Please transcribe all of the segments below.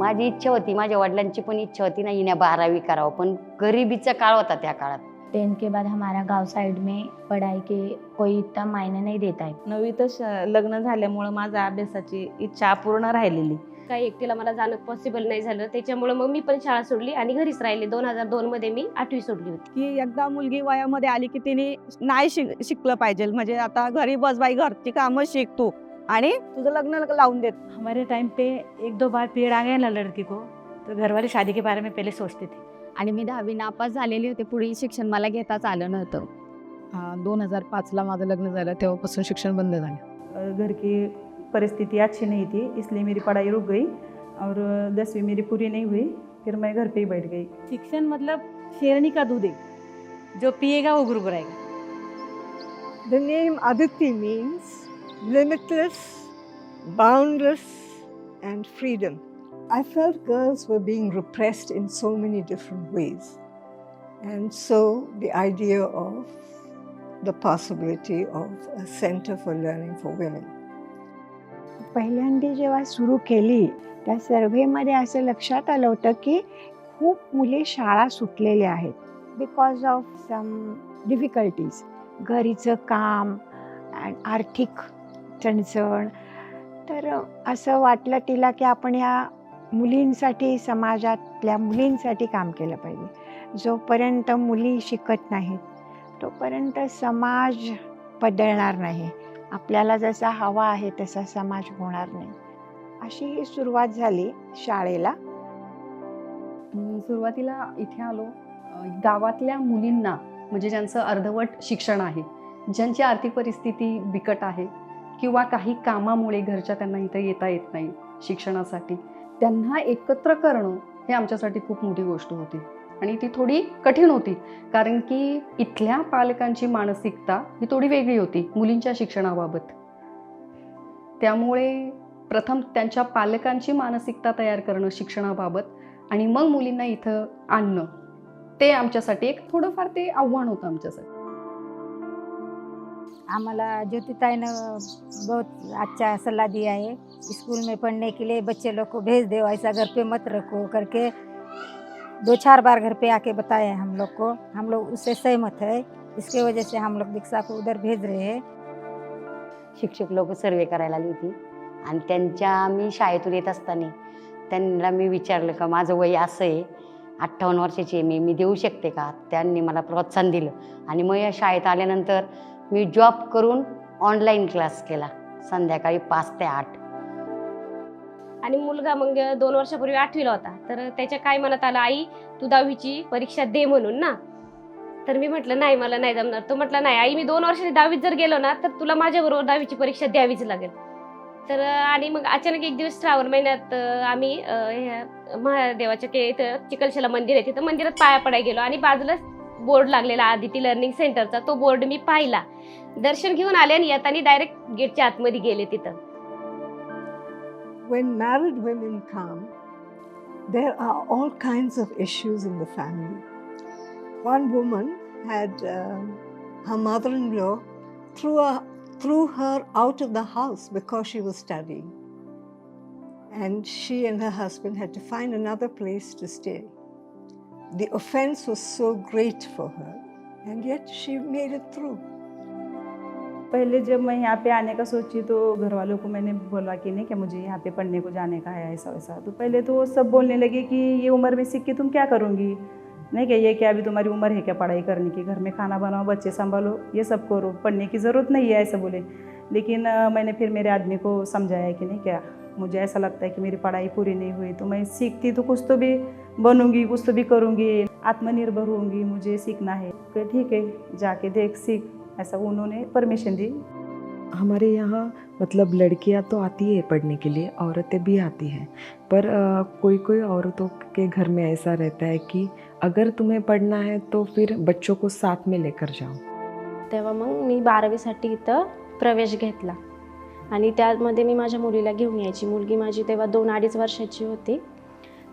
माझी इच्छा होती, माझ्या वडिलांची पण इच्छा होती ना हिने 12वी करावं, पण गरिबीचा काळ होता त्या काळात। 10 के बाद हमारा गांव साइड में पढ़ाई के कोई इतना मायने नहीं देता है। 9वीतच लग्न झाल्यामुळे माझा अभ्यासाची इच्छा अपूर्ण राहिलेली। काही एकटीला मला जाणं पॉसिबल नाही झालं, त्याच्यामुळे मग मी पण शाळा सोडली आणि घरीच राहिले। 2002 मध्ये मी 8वी सोडली होती। की एकदा मुलगी वयामध्ये आली की तिने नाही शिकलं पाहिजे, म्हणजे आता घरी बस बाई घरची कामं शिक तू आणि तुझं लग्न लावून देत। हमारे टाइम पे 1-2 बार पीरियड आ गया ना लड़की को, तो घर वाले शादी के बारे में पहले सोचते थे। आणि मी 10वी नापास झालेली होते, पुढील शिक्षण मला घेताच आलं नव्हतं। 2005ला माझं लग्न झालं, तेव्हापासून शिक्षण बंद झालं। घर की परिस्थिति अच्छी नहीं थी, इसलिए मेरी पढ़ाई रुक गई और 10वीं मेरी पूरी नहीं हुई, फिर मैं घर पे ही बैठ गई। शिक्षण मतलब शेरनी का दूध है, जो पिएगा वो गुरु रहेगा। The name Aditi means limitless, boundless, and freedom. I felt girls were being repressed in so many different ways. And so the idea of the possibility of a center for learning for women. पहिल्यांदा जेव्हा सुरू केली त्या सर्व्हेमध्ये असं लक्षात आलं होतं की खूप मुली शाळा सुटलेल्या आहेत बिकॉज ऑफ सम डिफिकल्टीज, घरीचं काम आणि आर्थिक चणचण। तर असं वाटलं तिला की आपण या मुलींसाठी, समाजातल्या मुलींसाठी काम केलं पाहिजे। जोपर्यंत मुली शिकत नाहीत तोपर्यंत समाज बदलणार नाही, आपल्याला जसा हवा आहे तसा समाज होणार नाही। अशी ही सुरुवात झाली शाळेला। सुरुवातीला इथे आलो, गावातल्या मुलींना म्हणजे ज्यांचं अर्धवट शिक्षण आहे, ज्यांची आर्थिक परिस्थिती बिकट आहे किंवा काही कामामुळे घरच्या त्यांना इथे येता येत नाही शिक्षणासाठी, त्यांना एकत्र करणं हे आमच्यासाठी खूप मोठी गोष्ट होती आणि ती थोडी कठीण होती, कारण की इथल्या पालकांची मानसिकता ही थोडी वेगळी होती मुलींच्या शिक्षणाबाबत। त्यामुळे प्रथम त्यांच्या पालकांची मानसिकता तयार करणं शिक्षणाबाबत आणि मग मुलींना इथं आणणं, ते आमच्यासाठी एक थोडंफार ते आव्हान होतं आमच्यासाठी। हमारा ज्योतिताई ने बहुत अच्छा सलाह दिया है, स्कूल में पढ़ने के लिए बच्चे लोग को भेज दो, ऐसा घर पे मत रखो करके 2-4 बार घर पे आके बताया हम लोग को। हम लोग उससे सहमत है, इसके वजह से हम लोग दीक्षा को उधर भेज रहे हैं। शिक्षक लोक सर्वे करायला आली होती आणि त्यांच्या मी शाळेतून येत असताना त्यांना मी विचारलं का माझं वय असं आहे, 58 वर्षाची आहे मी देऊ शकते का? त्यांनी मला प्रोत्साहन दिलं आणि मग या शाळेत आल्यानंतर मी जॉब करून ऑनलाईन क्लास केला संध्याकाळी 5 ते 8। आणि मुलगा मग 2 वर्षापूर्वी 8वीला होता, तर त्याच्या काय मनात आलं, आई तू 10वीची परीक्षा दे म्हणून ना। तर मी म्हटलं नाही, मला नाही जमणार। तो म्हटला नाही आई, मी 2 वर्षांनी 10वीत जर गेलो ना तर तुला माझ्याबरोबर 10वीची परीक्षा द्यावीच लागेल। तर आणि मग अचानक एक दिवस श्रावण महिन्यात आम्ही महादेवाच्या इथं चिखलशेला मंदिर आहे, तिथं मंदिरात पाया पडायला गेलो आणि बाजूलाच बोर्ड लागलेला आदिती लर्निंग सेंटरचा, तो बोर्ड मी पाहिला, दर्शन घेऊन आले आणि येताना डायरेक्ट गेटच्या आतमध्ये गेले तिथं। When married women come, there are all kinds of issues in the family. One woman had her mother-in-law threw her out of the house because she was studying. And she and her husband had to find another place to stay. The offense was so great for her, and yet she made it through. पहले जब मैं यहाँ पे आने का सोची तो घर वालों को मैंने बोला कि नहीं कि मुझे यहाँ पे पढ़ने को जाने का है ऐसा वैसा। तो पहले तो वो सब बोलने लगे कि ये उम्र में सीख के तुम क्या करूँगी, नहीं क्या ये क्या अभी तुम्हारी उम्र है क्या पढ़ाई करने की, घर में खाना बनाओ, बच्चे संभालो, ये सब करो, पढ़ने की ज़रूरत नहीं है ऐसा बोले। लेकिन मैंने फिर मेरे आदमी को समझाया कि नहीं क्या, मुझे ऐसा लगता है कि मेरी पढ़ाई पूरी नहीं हुई तो मैं सीखती तो कुछ तो भी बनूंगी, कुछ तो भी करूँगी, आत्मनिर्भर होंगी, मुझे सीखना है। तो ठीक है जाके देख सीख, ऐसा उन्होंने परमिशन दी। हमारे यहाँ मतलब लड़कियाँ तो आती है पढ़ने के लिए, औरतें भी आती हैं, पर कोई कोई औरतों के घर में ऐसा रहता है कि अगर तुम्हें पढ़ना है तो फिर बच्चों को साथ में लेकर जाओ। तेव्हा मग मी 12वीसाठी इथं प्रवेश घेतला आणि त्यामध्ये मी माझ्या मुलीला घेऊन यायची। मुलगी माझी तेव्हा 2-2.5 वर्षाची होती,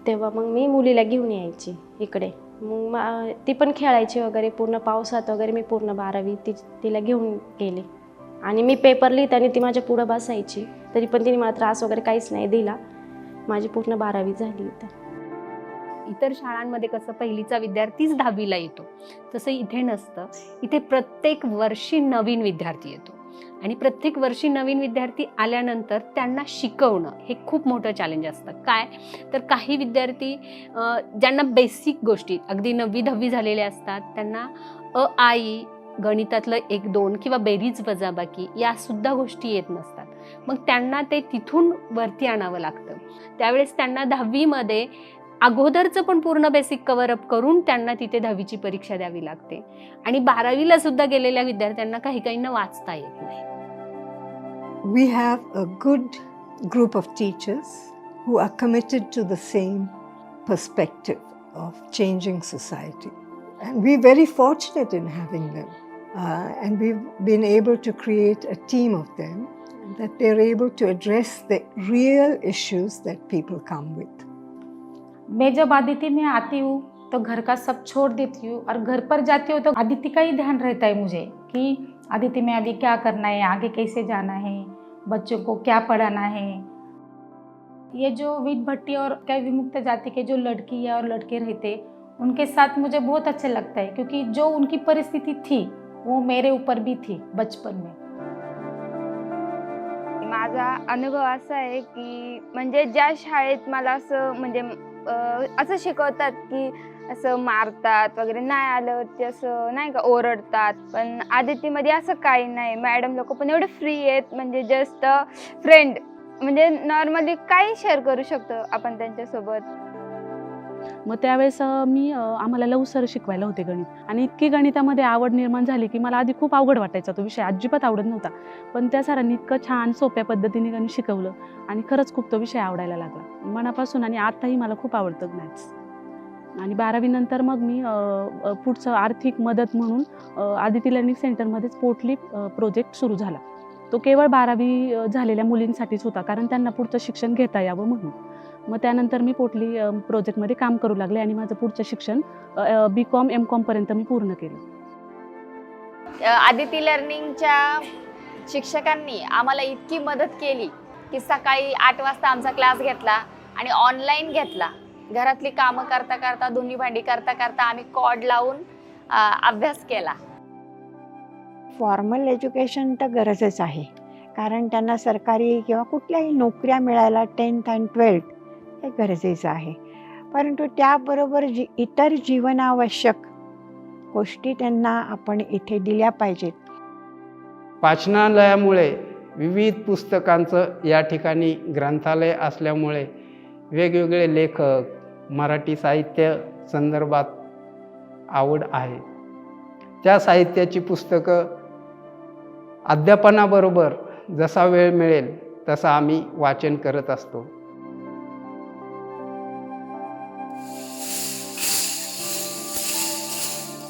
तेव्हा मग मी मुलीला घेऊन यायची इकडे। मग ती पण खेळायची वगैरे, पूर्ण पावसात वगैरे मी पूर्ण 12वी तिला घेऊन गेले आणि मी पेपर लिहिताना ती माझ्या पुढं बसायची, तरी पण तिने मला त्रास वगैरे काहीच नाही दिला। माझी पूर्ण 12वी झाली इथं. इतर शाळांमध्ये कसं पहिलीचा विद्यार्थीच 10वीला येतो, तसं इथे नसतं. इथे प्रत्येक वर्षी नवीन विद्यार्थी येतो आणि प्रत्येक वर्षी नवीन विद्यार्थी आल्यानंतर त्यांना शिकवणं हे खूप मोठं चॅलेंज असतं. काय तर काही विद्यार्थी ज्यांना बेसिक गोष्टी अगदी 9वी 10वी झालेले असतात, त्यांना अ आ इ गणितातलं 1-2 किंवा बेरीज वजाबाकी यासुद्धा गोष्टी येत नसतात. मग त्यांना ते तिथून वरती आणावं लागतं. त्यावेळेस त्यांना 10वीमध्ये अगोदरचं पण पूर्ण बेसिक कव्हरअप करून त्यांना तिथे 10वीची परीक्षा द्यावी लागते आणि 12वीला सुद्धा गेलेल्या विद्यार्थ्यांना काहींना वाचता येत नाही. We have a good group of teachers who are committed to the same perspective of changing society. And we're very fortunate in having them. And we've been able to create a team of them that they're able to address the real issues that people come with. मैं जब आदिति में आती हूँ तो घर का सब छोड़ देती हूँ और घर पर जाती हूँ तो आदिति का ही ध्यान रहता है मुझे कि आदिति में अभी क्या करना है, आगे कैसे जाना है, बच्चों को क्या पढ़ाना है। ये जो विध भट्टी और क्या विमुक्त जाति के जो लड़की और लड़के रहते उनके साथ मुझे बहुत अच्छा लगता है, क्योंकि जो उनकी परिस्थिति थी वो मेरे ऊपर भी थी बचपन में. माझा अनुभव असा आहे की म्हणजे ज्या शाळेत मला असं म्हणजे असं शिकवतात की असं मारतात वगैरे, नाही आलं ते असं नाही का ओरडतात, पण आदितीमध्ये असं काही नाही. मॅडम लोक पण एवढे फ्री आहेत, म्हणजे जस्ट फ्रेंड, म्हणजे नॉर्मली काही शेअर करू शकतो आपण त्यांच्यासोबत. मग त्यावेळेस आम्हाला लव सर शिकवायला होते गणित, आणि इतकी गणितामध्ये आवड निर्माण झाली की मला आधी खूप अवघड वाटायचा तो विषय, अजिबात आवडत नव्हता. पण त्या सरांनी इतकं छान सोप्या पद्धतीने गणित शिकवलं आणि खरंच खूप तो विषय आवडायला लागला मनापासून, आणि आताही मला खूप आवडतं मॅथ्स. आणि 12वी नंतर मग मी पुढचं आर्थिक मदत म्हणून आदिती लर्निंग सेंटरमध्येच पोटली प्रोजेक्ट सुरू झाला. तो केवळ 12वी झालेल्या मुलींसाठीच होता, कारण त्यांना पुढचं शिक्षण घेता यावं म्हणून. मग त्यानंतर मी पोटली प्रोजेक्टमध्ये काम करू लागले आणि माझं पुढचं शिक्षण BCom MCom पर्यंत मी पूर्ण केलं. आदिती लर्निंगच्या शिक्षकांनी आम्हाला इतकी मदत केली की सकाळी 8 वाजता आमचा क्लास घेतला आणि ऑनलाईन घेतला. घरातली कामं करता करता, धुणी भांडी करता करता आम्ही कॉर्ड लावून अभ्यास केला. फॉर्मल एज्युकेशन तर गरजच आहे, कारण त्यांना सरकारी किंवा कुठल्याही नोकऱ्या मिळायला 10th आणि 12th हे गरजेचं आहे. परंतु त्याबरोबर इतर जीवनावश्यक गोष्टी त्यांना आपण इथे दिल्या पाहिजेत. वाचनालयामुळे विविध पुस्तकांचं या ठिकाणी ग्रंथालय असल्यामुळे वेगवेगळे लेखक, मराठी साहित्य संदर्भात आवड आहे. त्या साहित्याची पुस्तकं अध्यापनाबरोबर जसा वेळ मिळेल तसा आम्ही वाचन करत असतो.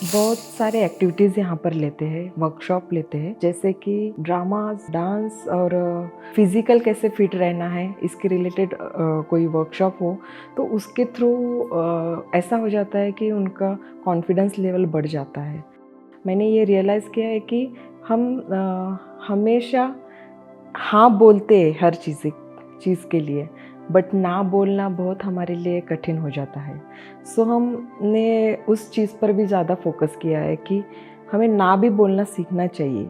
बहुत सारे एक्टिविटीज़ यहाँ पर लेते हैं, वर्कशॉप लेते हैं, जैसे कि ड्रामास, डांस और फिज़िकल कैसे फिट रहना है इसके रिलेटेड कोई वर्कशॉप हो तो उसके थ्रू ऐसा हो जाता है कि उनका कॉन्फिडेंस लेवल बढ़ जाता है. मैंने ये रियलाइज़ किया है कि हम हमेशा हाँ बोलते हैं हर चीज़ के लिए, बट ना बोलना बहुत हमारे लिए कठिन हो जाता है. सो हमने उस चीज़ पर भी ज़्यादा फोकस किया है कि हमें ना भी बोलना सीखना चाहिए.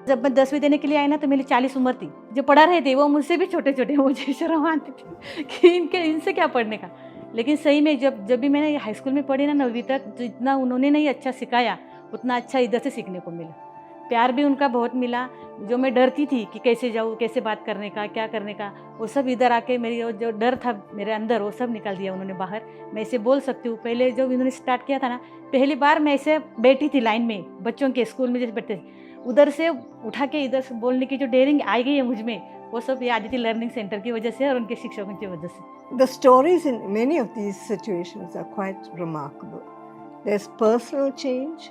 जब मैं 10वीं देने के लिए आई ना तो मेरी 40 उम्र थी. जो पढ़ा रहे थे वो मुझसे भी छोटे छोटे, मुझे शर्म आती थी कि इनसे क्या पढ़ने का. लेकिन सही में जब भी मैंने हाई स्कूल में पढ़ी ना 9वीं तक, जितना उन्होंने नहीं अच्छा सिखाया उतना अच्छा इधर से सीखने को मिला. प्यार भी उनका बहुत मिला. जो मैं डरती थी कि कैसे जाऊँ, कैसे बात करने का, क्या करने का, वो सब इधर आके मेरी जो डर था मेरे अंदर वो सब निकाल दिया उन्होंने बाहर. मैं इसे बोल सकती हूँ. पहले जब इन्होंने स्टार्ट किया था ना, पहली बार मैं ऐसे बैठी थी लाइन में, बच्चों के स्कूल में जैसे बैठते थे, उधर से उठा के इधर से बोलने की जो डेयरिंग आई गई है मुझ में, वो सब ये आदिति लर्निंग सेंटर की वजह से और उनके शिक्षकों की वजह से. The stories in many of these situations are quite remarkable. There's personal change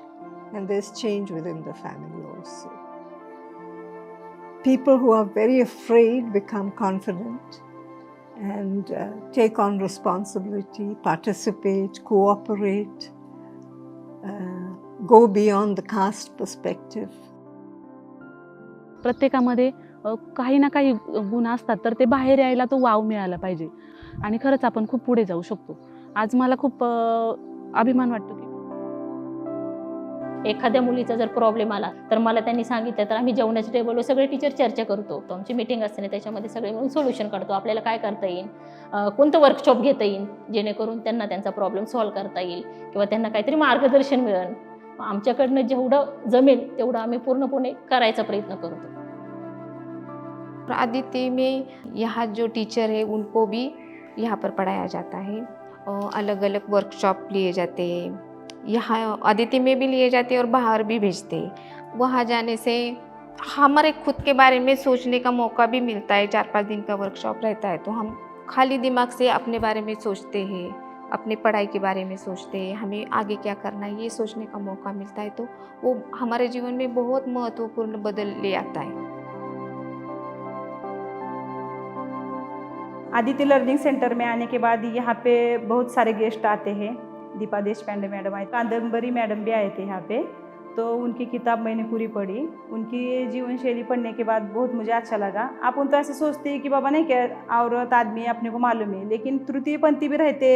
and there's change within the family also. People who are very afraid become confident and take on responsibility, participate, cooperate, go beyond the caste perspective. प्रत्येकामध्ये काही ना काही गुण असतात, तर ते बाहेर यायला तो वाव मिळाला पाहिजे आणि खरंच आपण खूप पुढे जाऊ शकतो. आज मला खूप अभिमान वाटतो की एखाद्या मुलीचा जर प्रॉब्लेम आला तर मला त्यांनी सांगितलं तर आम्ही जेवणाच्या टेबलवर सगळे टीचर चर्चा करतो. तो आमची मीटिंग असते ना, त्याच्यामध्ये सगळे मिळून सोल्युशन काढतो. आपल्याला काय करता येईल, कोणतं वर्कशॉप घेता येईल जेणेकरून त्यांना त्यांचा प्रॉब्लेम सॉल्व्ह करता येईल किंवा त्यांना काहीतरी मार्गदर्शन मिळेल. आमच्याकडनं जेवढं जमेल तेवढं आम्ही पूर्णपणे करायचा प्रयत्न करतो. आदित्य में यहाँ जो टीचर है उनको भी यहाँ पर पढ़ाया जाता है, अलग अलग वर्कशॉप लिए जाते हैं, यहाँ आदित्य में भी लिए जाते हैं और बाहर भी भेजते हैं। वहाँ जाने से हमारे खुद के बारे में सोचने का मौका भी मिलता है। 4-5 दिन का वर्कशॉप रहता है तो हम खाली दिमाग से अपने बारे में सोचते हैं, अपने पढ़ाई के बारे में सोचते हैं, हमें आगे क्या करना है ये सोचने का मौका मिलता है, तो वो हमारे जीवन में बहुत महत्वपूर्ण बदल ले आता है। आदित्य लर्निंग सेंटर में आने के बाद यहाँ पे बहुत सारे गेस्ट आते हैं। दीपा देशपांडे मैडम आए, कादम्बरी मैडम भी आए थे यहाँ पे, तो उनकी किताब मैंने पूरी पढ़ी। उनकी जीवन शैली पढ़ने के बाद बहुत मुझे अच्छा लगा। अपन तो ऐसे सोचते हैं कि बाबा नहीं क्या औरत आदमी है, अपने को मालूम है, लेकिन तृतीय पंथी भी रहते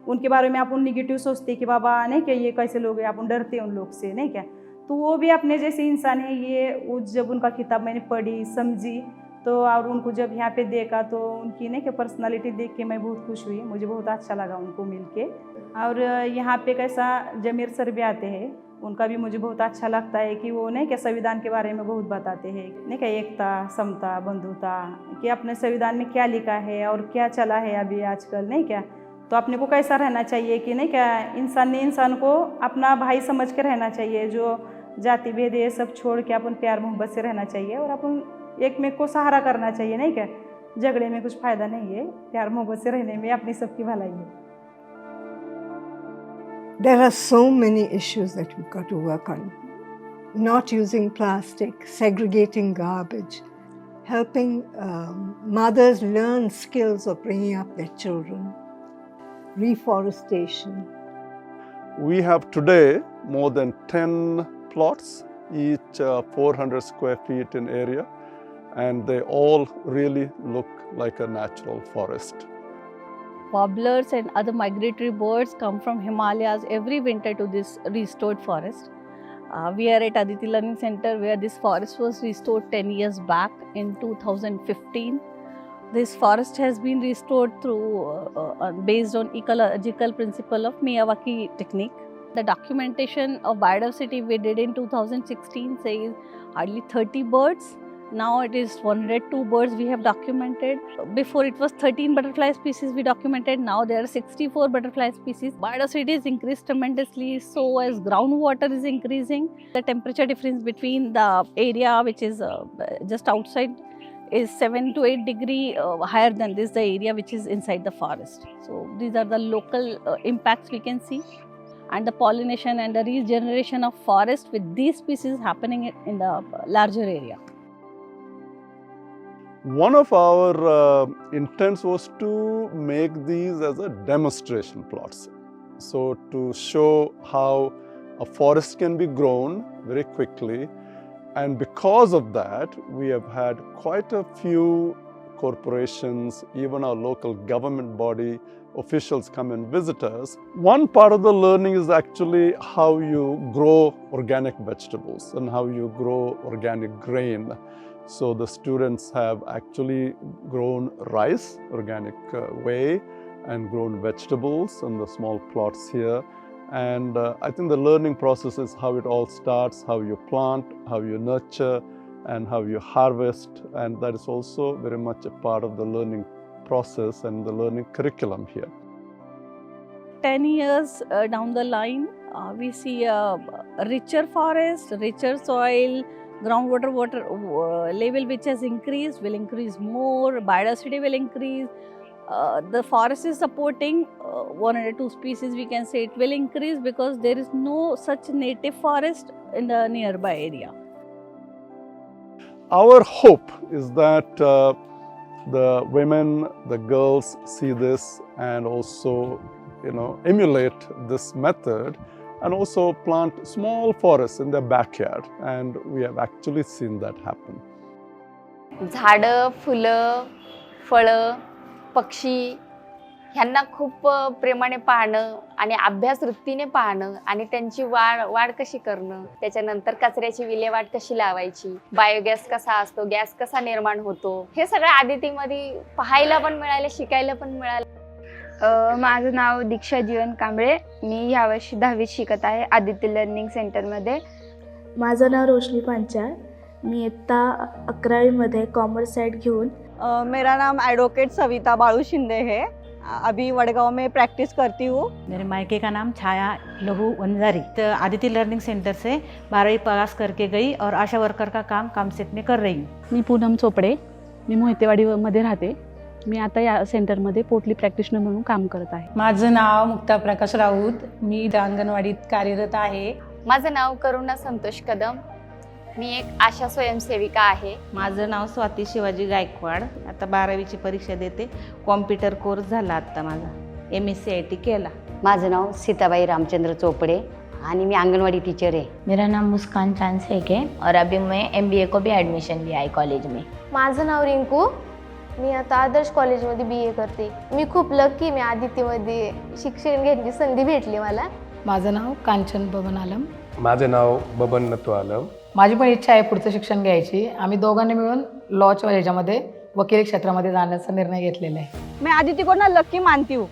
उनके बारे में अपन निगेटिव सोचते हैं कि बाबा नहीं क्या ये कैसे लोग हैं, अपन डरते हैं उन लोग से नहीं क्या, तो वो भी अपने जैसे इंसान है। ये जब उनका किताब मैंने पढ़ी समझी तो और उनको जब यहाँ पे देखा तो उनकी नहीं क्या पर्सनालिटी देख के मैं बहुत खुश हुई, मुझे बहुत अच्छा लगा उनको मिलके। और यहाँ पे कैसा जमीर सर भी आते हैं, उनका भी मुझे बहुत अच्छा लगता है कि वो नहीं क्या संविधान के बारे में बहुत बताते हैं, नहीं क्या एकता, समता, बंधुता, कि अपने संविधान में क्या लिखा है और क्या चला है अभी आजकल नहीं क्या, तो अपने को कैसा रहना चाहिए कि नहीं क्या इंसान ने इंसान को अपना भाई समझ के रहना चाहिए, जो जाति भेद ये सब छोड़ के अपन प्यार मोहब्बत से रहना चाहिए और अपन एक में को सहारा करना चाहिए नहीं क्या। झगड़े में कुछ फायदा नहीं है, प्यार मोहब्बत से रहने में अपनी सबकी भलाई है। There are so many issues that we've got to work on. Not using plastic, segregating garbage, helping mothers learn skills of bringing up their children, reforestation. We have today more than 10 plots, each 400 square feet in area, and they all really look like a natural forest. Warblers and other migratory birds come from Himalayas every winter to this restored forest. We are at Aditi Learning Center where this forest was restored 10 years back in 2015. This forest has been restored through based on ecological principle of Miyawaki technique. The documentation of biodiversity we did in 2016 says hardly 30 birds. Now it is 102 birds we have documented. Before it was 13 butterfly species we documented. Now there are 64 butterfly species. Biodiversity is increased tremendously, so as groundwater is increasing. The temperature difference between the area which is just outside is 7 to 8 degree higher than this, the area which is inside the forest. So these are the local impacts we can see. And the pollination and the regeneration of forest with these species happening in the larger area. One of our intents was to make these as a demonstration plots. So to show how a forest can be grown very quickly, and because of that we have had quite a few corporations, even our local government body officials come and visit us. One part of the learning is actually how you grow organic vegetables and how you grow organic grain. So the students have actually grown rice organic way and grown vegetables on the small plots here. And I think the learning process is how it all starts, how you plant, how you nurture, and how you harvest. And that is also very much a part of the learning process and the learning curriculum here. 10 years down the line, we see a richer forest, richer soil, groundwater water level which has increased will increase more, biodiversity will increase. The forest is supporting 102 species, we can say it will increase because there is no such native forest in the nearby area. Our hope is that the women, the girls see this and also emulate this method and also plant small forests in their backyard, and we have actually seen that happen. झाडं, फुलं, फळं, पक्षी ह्यांना खूप प्रेमाने पाहणं आणि अभ्यास वृत्तीने पाहणं आणि त्यांची वाढ कशी करणं, त्याच्यानंतर कचऱ्याची विल्हेवाट कशी लावायची, बायोगॅस कसा असतो, गॅस कसा निर्माण होतो, हे सगळं आदितीमध्ये पाहायला पण मिळालं, शिकायला पण मिळालं. माझं नाव दीक्षा जीवन कांबळे. मी यावर्षी 10वीत शिकत आहे आदिती लर्निंग सेंटरमध्ये. माझं नाव रोशनी पांचाळ. मी इयत्ता 11वीमध्ये कॉमर्स साइड घेऊन. मेरा नाम एडवोकेट सविता बाळू शिंदे है. अभी वडगांव में प्रैक्टिस करती हूँ. मेरे मायके का नाम छाया लहू वंजारी. तो आदिति लर्निंग सेंटर से 12वीं पास करके गई और आशा वर्कर का काम कामसेट में कर रही हूँ. मी पूनम चोपडे. मी मोहितेवाडीमध्ये राहते. मी आता या सेंटरमध्ये पोटली प्रॅक्टिशनर म्हणून काम करत आहे. माझं नाव मुक्ता प्रकाश राऊत. मी अंगणवाडीत कार्यरत आहे. माझं नाव करुणा संतोष कदम. मी एक आशा स्वयंसेविका आहे. माझं नाव स्वाती शिवाजी गायकवाड. आता 12वीची परीक्षा देते. कॉम्प्युटर कोर्स झाला आता माझा. MSc केला. माझं नाव सीताबाई रामचंद्र चोपड़े आणि मी आंगनवाड़ी टीचर है. मेरा नाम मुस्कान चांसेक है और अभी मैं MBA को भी एडमिशन लिया है कॉलेज में. माझं नाव रिंकू. मी आता आदर्श कॉलेजमध्ये BA करते. मी खूप लकी, मी आदित्यमध्ये शिक्षण घेण्याची संधी भेटली मला. माझं नाव कांचन बबन आलम. माझे नाव बबन नतू आलम. माझी पण इच्छा आहे पुढचं शिक्षण घ्यायची. आम्ही दोघांनी मिळून लॉच्या ह्याच्यामध्ये वकील क्षेत्रामध्ये जाण्याचा निर्णय घेतलेला आहे. मैं आदिति को ना लकी मानती हूँ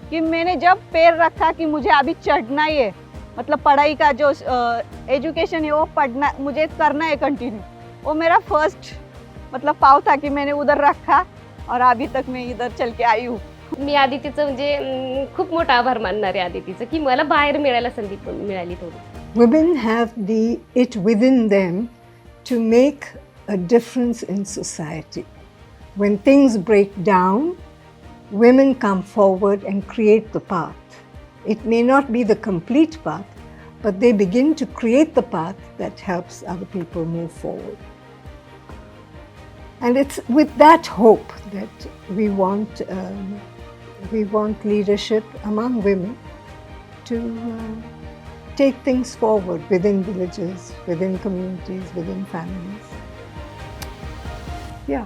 कि मैंने जब पैर रखा कि मुझे अभी चढ़ना ही है, मतलब पढ़ाई का जो एजुकेशन है वो पढ़ना, मुझे करना है कंटिन्यू. वो मेरा फर्स्ट मतलब पाव था कि मैंने उधर रखा और अभी तक मैं इधर चल के आई हूँ. मी आदितीचं म्हणजे खूप मोठा आभार मानणार आहे आदितीचं, की मला बाहेर मिळायला संधी पण मिळाली थोडी. Women have it within them to make a difference in society. When things break down, women come forward and create the path. It may not be the complete path, but they begin to create the path that helps other people move forward. And it's with that hope that we want leadership among women to take things forward within villages, within communities, within families. Yeah.